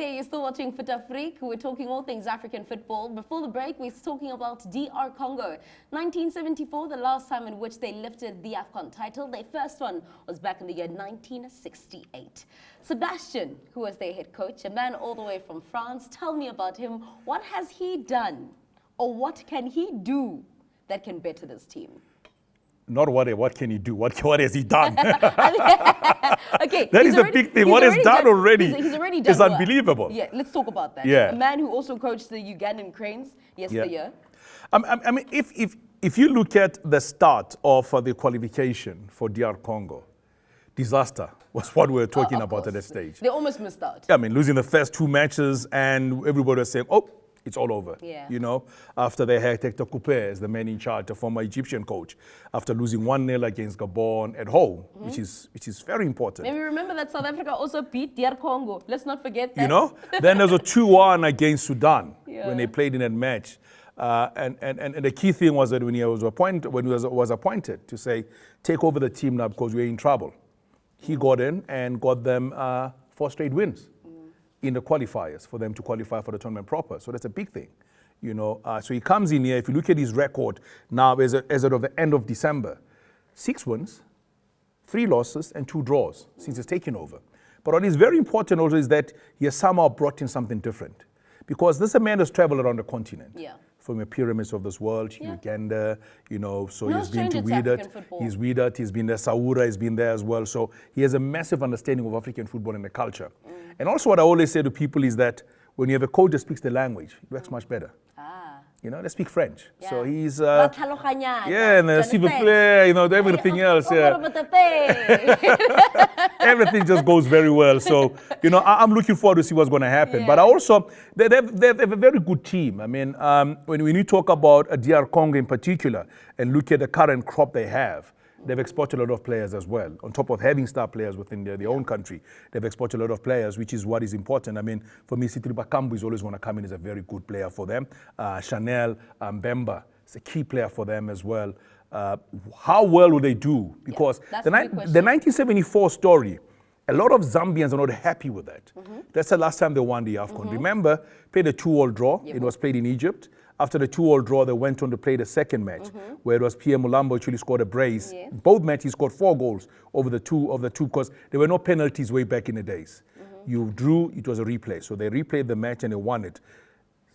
there, you're still watching Fut-Afrique. We're talking all things African football. Before the break, we're talking about DR Congo. 1974, the last time in which they lifted the Afcon title. Their first one was back in the year 1968. Sebastian, who was their head coach, a man all the way from France, tell me about him. What has he done, or what can he do that can better this team? Not what can he do? What has he done? Okay, that is the big thing. What he's done already, he's already done is unbelievable. Yeah, let's talk about that. Yeah. A man who also coached the Ugandan Cranes yesteryear. I mean, if you look at the start of the qualification for DR Congo, disaster was what we were talking about at that stage. They almost missed out. I mean, losing the first two matches, and everybody was saying, oh, it's all over. Yeah. You know, after they had Hector Coupe as the man in charge, the former Egyptian coach, after losing 1-0 against Gabon at home, which is very important. Maybe remember that South Africa also beat DR Congo. Let's not forget that. You know, then there's a 2-1 against Sudan when they played in that match. And the key thing was that when he was appointed to say, take over the team now because we're in trouble. He got in and got them 4 straight wins in the qualifiers for them to qualify for the tournament proper. So that's a big thing, you know. So he comes in here. If you look at his record now as of the end of December, 6 wins, 3 losses, and 2 draws since he's taken over. But what is very important also is that he has somehow brought in something different, because this is a man that's traveled around the continent. Yeah. From the pyramids of this world, Uganda, you know, so No he's been to stranger to Wydad, he's been there, Saoura, he's been there as well. So he has a massive understanding of African football and the culture. And also what I always say to people is that when you have a coach that speaks the language, it works much better. You know, they speak French. Yeah. So he's, and s'il vous plaît, you know, everything else. Everything just goes very well. So, you know, I'm looking forward to see what's going to happen. But I also, they have a very good team. I mean, when you talk about DR Congo in particular and look at the current crop they have, they've exported a lot of players as well. On top of having star players within their own country, they've exported a lot of players, which is what is important. I mean, for me, Sitri Bakambu is always going to come in as a very good player for them. Chanel Mbemba is a key player for them as well. How well will they do? Because the 1974 story, a lot of Zambians are not happy with that. That's the last time they won the Afcon. Remember, played a 2-2 draw. It was played in Egypt. After the 2-2 draw, they went on to play the second match, where it was Pierre Mulambo actually scored a brace. Both matches, he scored 4 goals over the two, because there were no penalties way back in the days. You drew, it was a replay. So they replayed the match and they won it.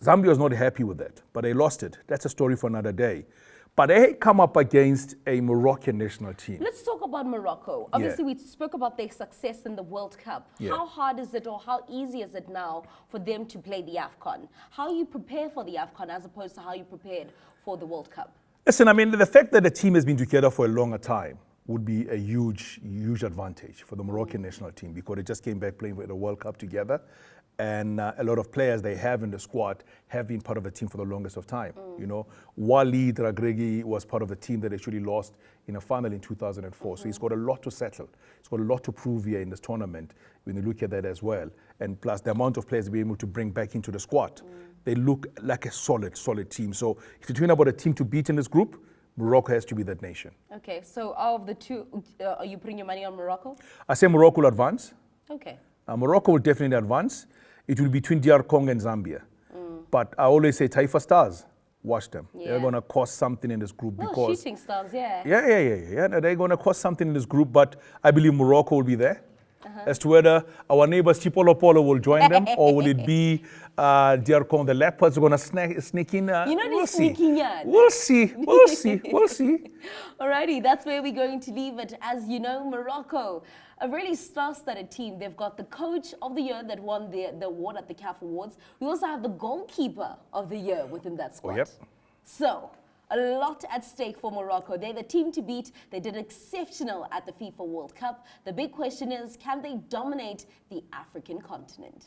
Zambia was not happy with that, but they lost it. That's a story for another day. But they come up against a Moroccan national team. Let's talk about Morocco. Obviously, we spoke about their success in the World Cup. How hard is it, or how easy is it now for them to play the Afcon? How you prepare for the Afcon as opposed to how you prepared for the World Cup? Listen, I mean, the fact that the team has been together for a longer time would be a huge, huge advantage for the Moroccan national team, because they just came back playing for the World Cup together. And a lot of players they have in the squad have been part of the team for the longest of time. You know, Walid Regragui was part of the team that actually lost in a final in 2004. So he's got a lot to settle. He's got a lot to prove here in this tournament when you look at that as well. And plus the amount of players to be able to bring back into the squad. They look like a solid team. So if you're talking about a team to beat in this group, Morocco has to be that nation. Okay, so out of the two, are you putting your money on Morocco? I say Morocco will advance. Okay. Morocco will definitely advance. It will be between DR Congo and Zambia. But I always say Taifa Stars, watch them. They're going to cost something in this group. Because shooting stars, Yeah, they're going to cost something in this group, but I believe Morocco will be there. As to whether our neighbors Chipolo Polo will join them, or will it be DR Congo, the Leopards are going to sneak in? We'll sneaking in. We'll see. Alrighty, that's where we're going to leave it. As you know, Morocco, a really star-studded team. They've got the coach of the year that won the award at the CAF Awards. We also have the goalkeeper of the year within that squad. So, a lot at stake for Morocco. They're the team to beat. They did exceptional at the FIFA World Cup. The big question is, can they dominate the African continent?